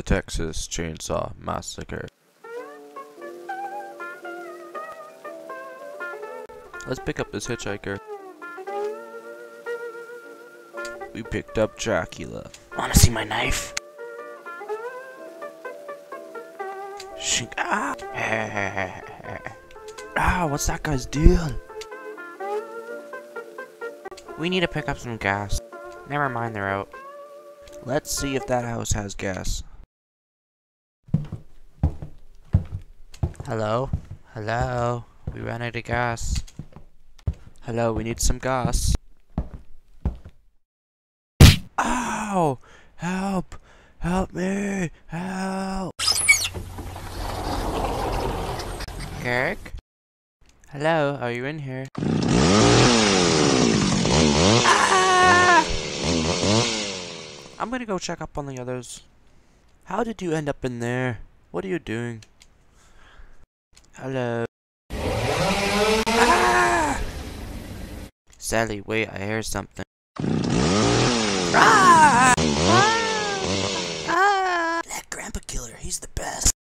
the Texas Chainsaw Massacre. Let's pick up this hitchhiker. We picked up Dracula. Wanna see my knife? Ah! Ah, what's that guy's deal? We need to pick up some gas. Never mind, they're out. Let's see if that house has gas. Hello? Hello? We ran out of gas. Hello, we need some gas. Ow! Help! Help me! Help! Eric? Hello, are you in here? Ah! I'm gonna go check up on the others. How did you end up in there? What are you doing? Hello? Ah! Sally, wait, I hear something. Ah! Ah! That grandpa killer, he's the best.